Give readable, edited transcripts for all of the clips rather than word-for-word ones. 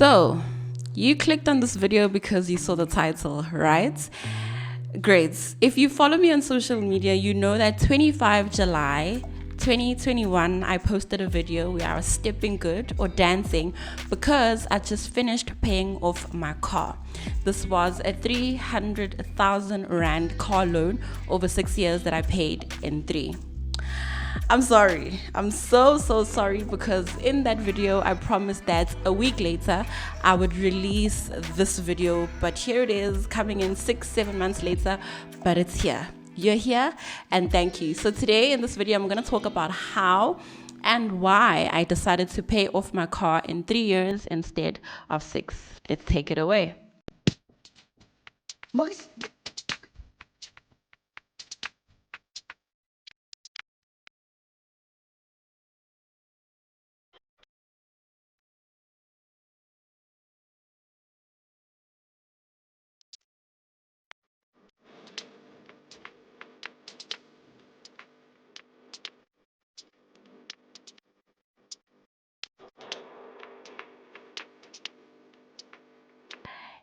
So, you clicked on this video because you saw the title, right? Great. If you follow me on social media, you know that 25 July 2021, I posted a video where I was stepping good or dancing because I just finished paying off my car. This was a 300,000 Rand car loan over 6 years that I paid in 3. I'm sorry. I'm so sorry because in that video I promised that a week later I would release this video, but here it is coming in 6-7 months later, but it's here. You're here and thank you. So today in this video I'm going to talk about how and why I decided to pay off my car in 3 years instead of 6. Let's take it away.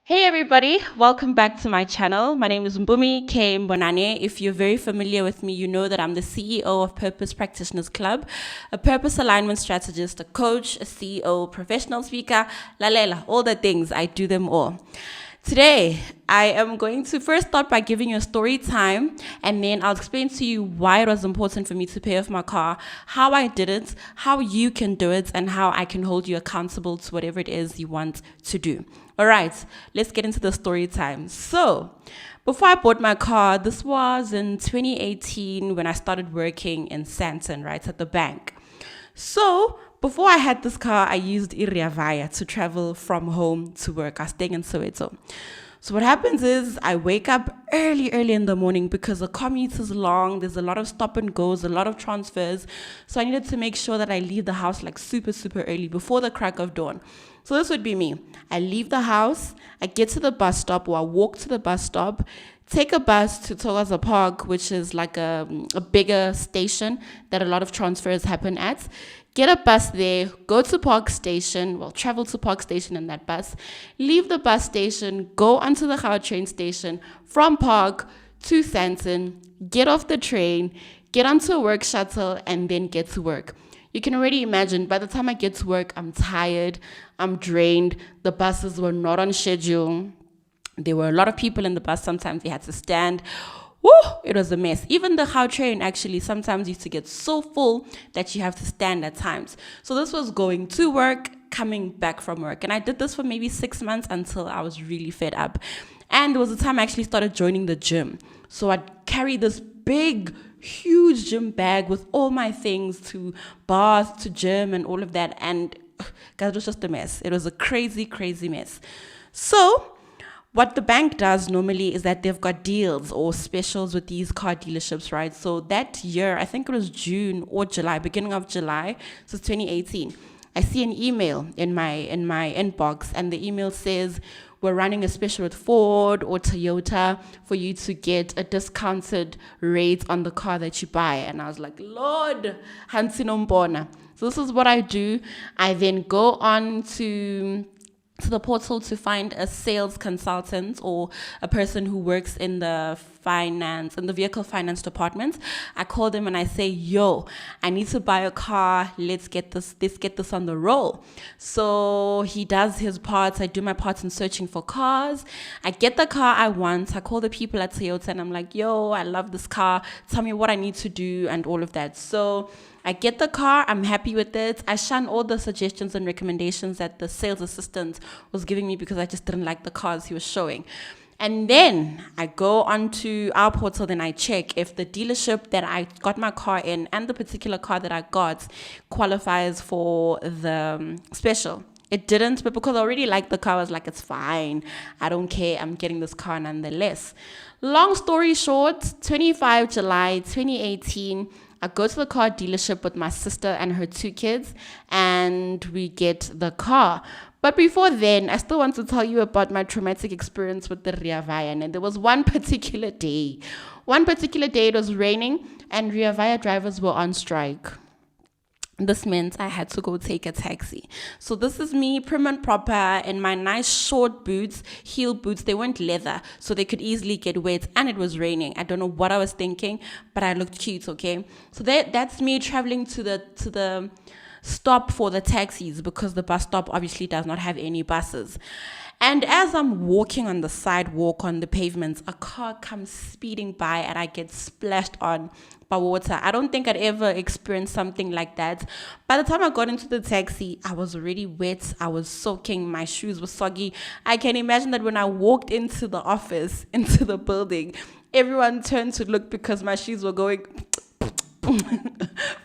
Hey everybody, welcome back to my channel. My name is Mbumi K. Mbonane. If you're very familiar with me, you know that I'm the CEO of Purpose Practitioners Club, a purpose alignment strategist, a coach, a CEO, professional speaker, lalela, all the things, I do them all. Today, I am going to first start by giving you a story time, and then I'll explain to you why it was important for me to pay off my car, how I did it, how you can do it, and how I can hold you accountable to whatever it is you want to do. All right, let's get into the story time. So, before I bought my car, this was in 2018 when I started working in Sandton, right, at the bank. So, before I had this car, I used Rea Vaya to travel from home to work. I was staying in Soweto. So what happens is I wake up early in the morning because the commute is long. There's a lot of stop and goes, a lot of transfers. So I needed to make sure that I leave the house like super early before the crack of dawn. So this would be me. I leave the house, I get to the bus stop, or I walk to the bus stop, take a bus to Togaza Park, which is like a bigger station that a lot of transfers happen at. Get a bus there, go to Park Station, travel to Park Station in that bus, leave the bus station, go onto the Gautrain station, from Park to Sandton, get off the train, get onto a work shuttle, and then get to work. You can already imagine, by the time I get to work, I'm tired, I'm drained, the buses were not on schedule. There were a lot of people in the bus, sometimes you had to stand. Woo, it was a mess. Even the Gautrain actually sometimes used to get so full that you have to stand at times. So this was going to work, coming back from work. And I did this for maybe 6 months until I was really fed up. And it was the time I actually started joining the gym. So I'd carry this big, huge gym bag with all my things to bars, to gym and all of that. And guys, it was just a mess. It was a crazy mess. So what the bank does normally is that they've got deals or specials with these car dealerships, right? So that year, I think it was June or July, beginning of July, so 2018, I see an email in my inbox, and the email says, we're running a special with Ford or Toyota for you to get a discounted rate on the car that you buy. And I was like, Lord, Hansinombona. So this is what I do. I then go on to the portal to find a sales consultant or a person who works in the vehicle finance department. I call them and I say, yo, I need to buy a car. Let's get this on the roll. So he does his parts. I do my parts in searching for cars. I get the car I want. I call the people at Toyota and I'm like, yo, I love this car. Tell me what I need to do and all of that. So I get the car, I'm happy with it. I shun all the suggestions and recommendations that the sales assistant was giving me because I just didn't like the cars he was showing. And then I go onto our portal, then I check if the dealership that I got my car in and the particular car that I got qualifies for the special. It didn't, but because I already liked the car, I was like, it's fine. I don't care. I'm getting this car nonetheless. Long story short, 25 July 2018, I go to the car dealership with my sister and her 2 kids, and we get the car. But before then, I still want to tell you about my traumatic experience with the Rea Vaya. And there was one particular day. It was raining, and Rea Vaya drivers were on strike. This meant I had to go take a taxi. So this is me, prim and proper, in my nice short boots, heel boots. They weren't leather, so they could easily get wet, and it was raining. I don't know what I was thinking, but I looked cute, okay? So that's me traveling to the stop for the taxis, because the bus stop obviously does not have any buses. And as I'm walking on the sidewalk, on the pavements, a car comes speeding by and I get splashed on by water. I don't think I'd ever experienced something like that. By the time I got into the taxi, I was already wet. I was soaking. My shoes were soggy. I can imagine that when I walked into the office, into the building, everyone turned to look because my shoes were going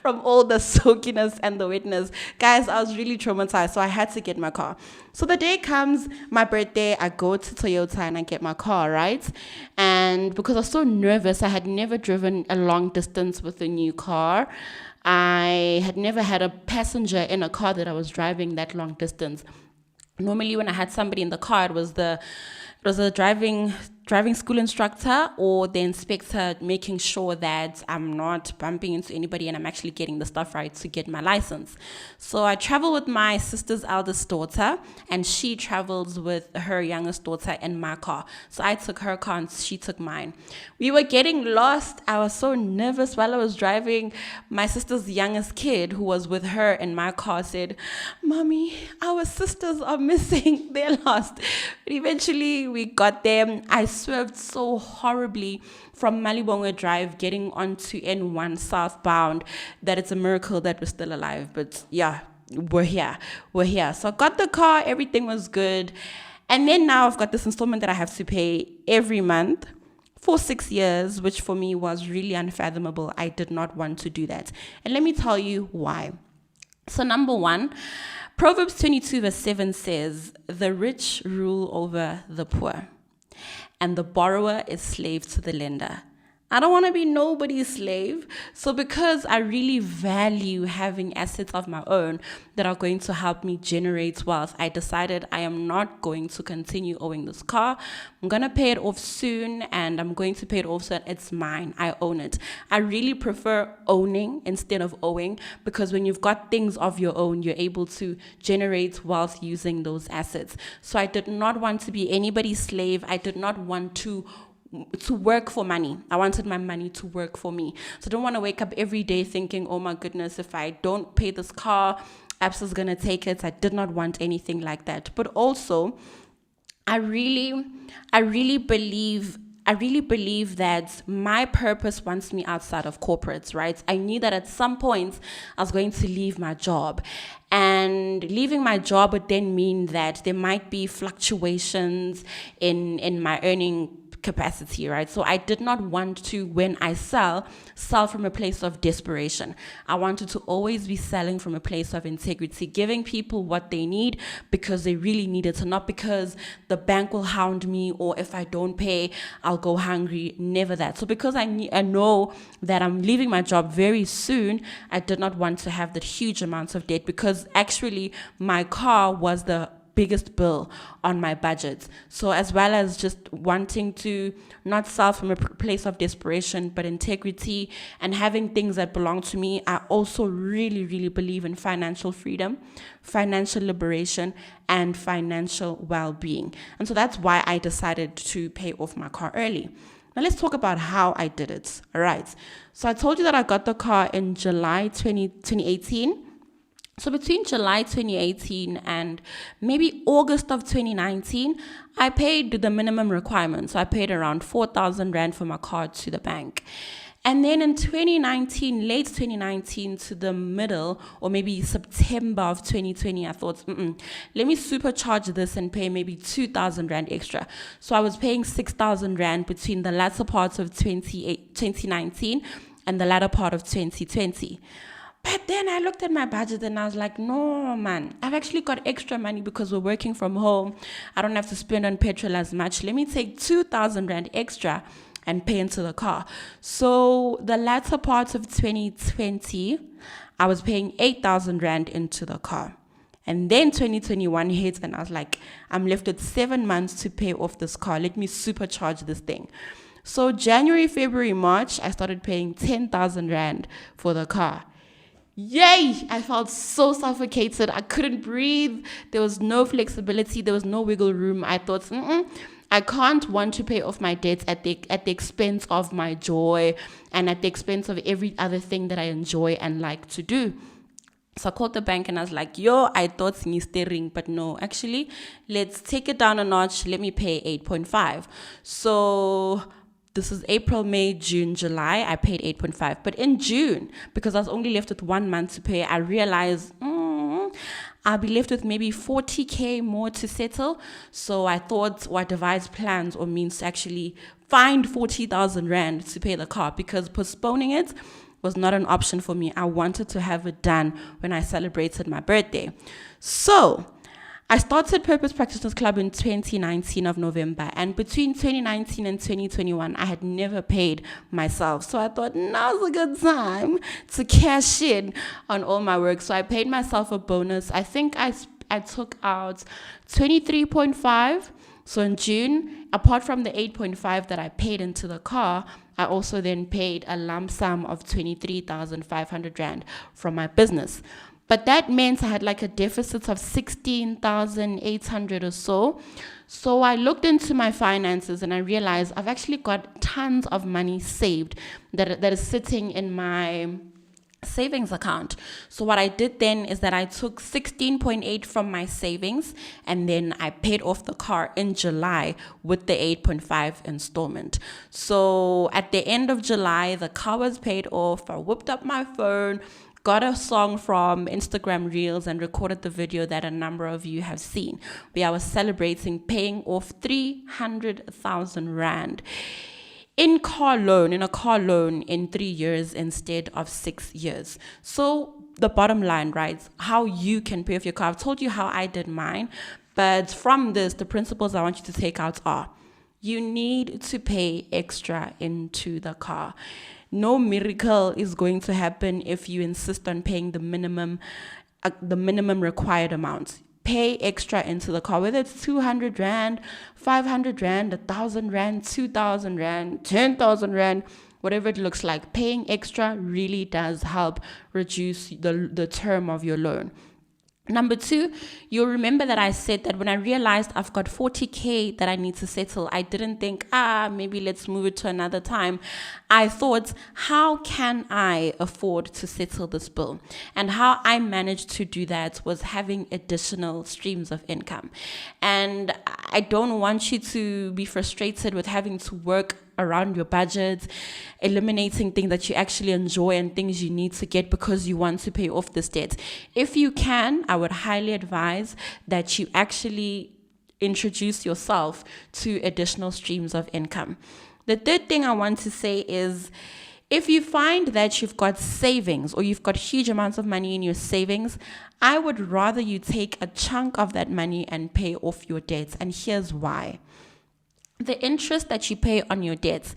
from all the soakiness and the wetness. Guys, I was really traumatized, so I had to get my car. So the day comes, my birthday, I go to Toyota and I get my car, right? And because I was so nervous, I had never driven a long distance with a new car. I had never had a passenger in a car that I was driving that long distance. Normally when I had somebody in the car, it was a driving school instructor or the inspector, making sure that I'm not bumping into anybody and I'm actually getting the stuff right to get my license. So I travel with my sister's eldest daughter, and she travels with her youngest daughter in my car. So I took her car and she took mine. We were getting lost. I was so nervous while I was driving. My sister's youngest kid, who was with her in my car, said, "Mommy, our sisters are missing. They're lost." But eventually we got them. I swerved so horribly from Malibongwe Drive getting onto N1 southbound that it's a miracle that we're still alive. But yeah, we're here. So I got the car, everything was good. And then now I've got this installment that I have to pay every month for 6 years, which for me was really unfathomable. I did not want to do that. And let me tell you why. So number one, Proverbs 22 verse 7 says, "The rich rule over the poor, and the borrower is slave to the lender." I don't want to be nobody's slave. So because I really value having assets of my own that are going to help me generate wealth, I decided I am not going to continue owing this car. I'm going to pay it off soon, and I'm going to pay it off so that it's mine. I own it. I really prefer owning instead of owing, because when you've got things of your own, you're able to generate wealth using those assets. So I did not want to be anybody's slave. I did not want to work for money. I wanted my money to work for me. So I don't want to wake up every day thinking, oh my goodness, if I don't pay this car, Absa's going to take it. I did not want anything like that. But also, I really believe that my purpose wants me outside of corporates, right? I knew that at some point I was going to leave my job. And leaving my job would then mean that there might be fluctuations in my earning capacity, right? So I did not want to, when I sell from a place of desperation. I wanted to always be selling from a place of integrity, giving people what they need because they really need it, and not because the bank will hound me, or if I don't pay, I'll go hungry. Never that. So because I know that I'm leaving my job very soon, I did not want to have that huge amounts of debt, because actually my car was the biggest bill on my budget. So as well as just wanting to not sell from a place of desperation, but integrity and having things that belong to me, I also really, really believe in financial freedom, financial liberation, and financial well-being. And so that's why I decided to pay off my car early. Now let's talk about how I did it. All right. So I told you that I got the car in July 2018. So between July 2018 and maybe August of 2019, I paid the minimum requirement. So I paid around 4,000 Rand for my car to the bank. And then in 2019, late 2019 to the middle, or maybe September of 2020, I thought, let me supercharge this and pay maybe 2,000 Rand extra. So I was paying 6,000 Rand between the latter parts of 2019 and the latter part of 2020. But then I looked at my budget and I was like, no, man, I've actually got extra money because we're working from home. I don't have to spend on petrol as much. Let me take 2,000 Rand extra and pay into the car. So the latter part of 2020, I was paying 8,000 Rand into the car. And then 2021 hits and I was like, I'm left with 7 months to pay off this car. Let me supercharge this thing. So January, February, March, I started paying 10,000 Rand for the car. Yay! I felt so suffocated. I couldn't breathe. There was no flexibility. There was no wiggle room. I thought, I can't want to pay off my debts at the expense of my joy and at the expense of every other thing that I enjoy and like to do. So I called the bank and I was like, yo, I thought ni steering, but no, actually, let's take it down a notch. Let me pay 8.5. So this is April, May, June, July. I paid 8.5. But in June, because I was only left with 1 month to pay, I realized I'll be left with maybe 40K more to settle. So I thought, or I devised plans or means to actually find 40,000 Rand to pay the car, because postponing it was not an option for me. I wanted to have it done when I celebrated my birthday. So I started Purpose Practitioners Club in 2019 of November, and between 2019 and 2021, I had never paid myself. So I thought now's a good time to cash in on all my work. So I paid myself a bonus. I think I took out 23.5. So in June, apart from the 8.5 that I paid into the car, I also then paid a lump sum of 23,500 Rand from my business. But that meant I had like a deficit of 16,800 or so. So I looked into my finances and I realized I've actually got tons of money saved that is sitting in my savings account. So what I did then is that I took 16.8 from my savings, and then I paid off the car in July with the 8.5 installment. So at the end of July, the car was paid off. I whipped up my phone, got a song from Instagram Reels, and recorded the video that a number of you have seen, where I was celebrating paying off 300,000 Rand in a car loan in 3 years instead of 6 years. So the bottom line, right, how you can pay off your car. I've told you how I did mine, but from this, the principles I want you to take out are: you need to pay extra into the car. No miracle is going to happen if you insist on paying the minimum required amount. Pay extra into the car, whether it's 200 Rand, 500 Rand, 1,000 Rand, 2,000 Rand, 10,000 Rand, whatever it looks like. Paying extra really does help reduce the term of your loan. Number two, you'll remember that I said that when I realized I've got 40K that I need to settle, I didn't think, maybe let's move it to another time. I thought, how can I afford to settle this bill? And how I managed to do that was having additional streams of income. And I don't want you to be frustrated with having to work around your budget, eliminating things that you actually enjoy and things you need to get because you want to pay off this debt. If you can, I would highly advise that you actually introduce yourself to additional streams of income. The third thing I want to say is, if you find that you've got savings or you've got huge amounts of money in your savings, I would rather you take a chunk of that money and pay off your debts. And here's why. The interest that you pay on your debts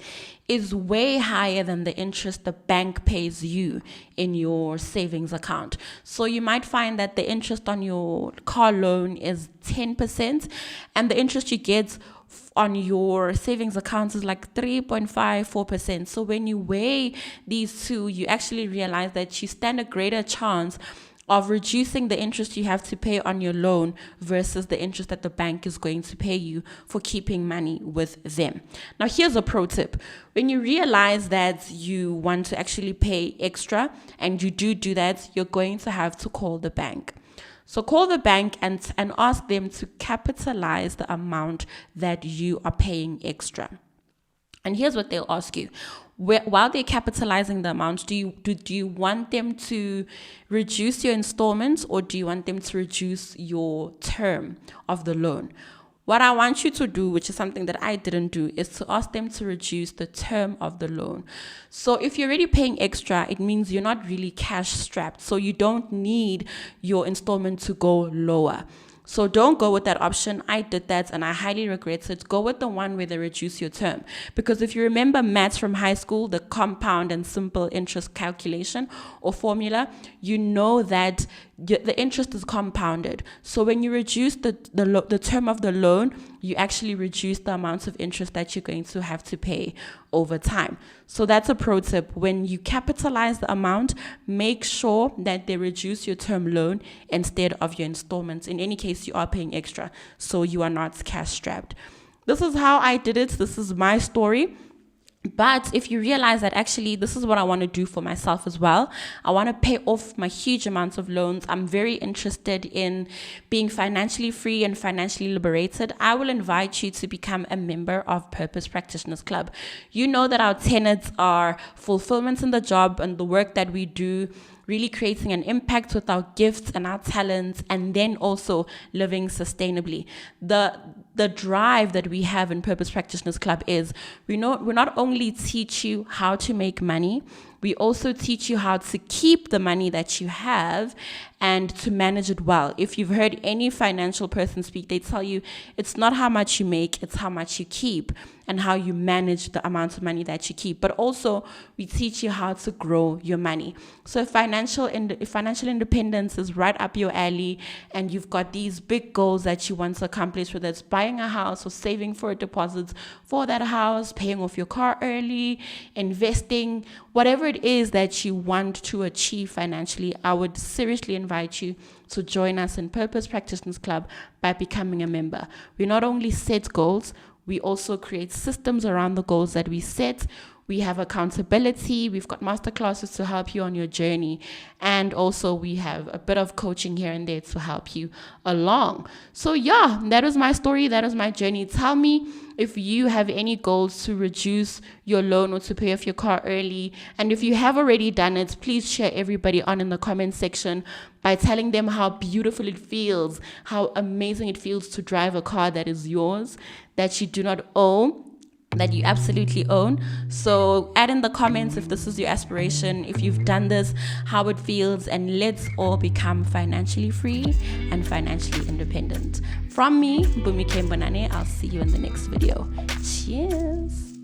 is way higher than the interest the bank pays you in your savings account. So you might find that the interest on your car loan is 10%, and the interest you get on your savings account is like 3.54%. So when you weigh these two, you actually realize that you stand a greater chance of reducing the interest you have to pay on your loan versus the interest that the bank is going to pay you for keeping money with them. Now, here's a pro tip. When you realize that you want to actually pay extra, and you do that, you're going to have to call the bank. So call the bank and ask them to capitalize the amount that you are paying extra. And here's what they'll ask you. While they're capitalizing the amount, do you want them to reduce your installments, or do you want them to reduce your term of the loan? What I want you to do, which is something that I didn't do, is to ask them to reduce the term of the loan. So if you're already paying extra, it means you're not really cash strapped. So you don't need your installment to go lower. So don't go with that option. I did that and I highly regret it. Go with the one where they reduce your term. Because if you remember maths from high school, the compound and simple interest calculation or formula, you know that the interest is compounded. So when you reduce the term of the loan, you actually reduce the amount of interest that you're going to have to pay over time. So that's a pro tip. When you capitalize the amount, make sure that they reduce your term loan instead of your installments. In any case, you are paying extra, so you are not cash strapped. This is how I did it. This is my story. But if you realize that actually this is what I want to do for myself as well, I want to pay off my huge amounts of loans. I'm very interested in being financially free and financially liberated. I will invite you to become a member of Purpose Practitioners Club. You know that our tenets are fulfillment in the job and the work that we do, really creating an impact with our gifts and our talents, and then also living sustainably. The drive that we have in Purpose Practitioners Club is we not only teach you how to make money, we also teach you how to keep the money that you have and to manage it well. If you've heard any financial person speak, they tell you it's not how much you make, it's how much you keep and how you manage the amount of money that you keep. But also we teach you how to grow your money. So if financial independence is right up your alley and you've got these big goals that you want to accomplish, whether it's buying a house or saving for a deposit for that house, paying off your car early, investing, whatever it is that you want to achieve financially, I would seriously invite you to join us in Purpose Practitioners Club by becoming a member. We not only set goals, we also create systems around the goals that we set. We have accountability. We've got masterclasses to help you on your journey. And also we have a bit of coaching here and there to help you along. So yeah, that is my story. That is my journey. Tell me if you have any goals to reduce your loan or to pay off your car early. And if you have already done it, please share everybody on in the comment section by telling them how beautiful it feels, how amazing it feels to drive a car that is yours, that you do not own, that you absolutely own. So add in the comments if this is your aspiration, if you've done this, how it feels, and let's all become financially free and financially independent. From me, Bumi Kembonane, I'll see you in the next video. Cheers.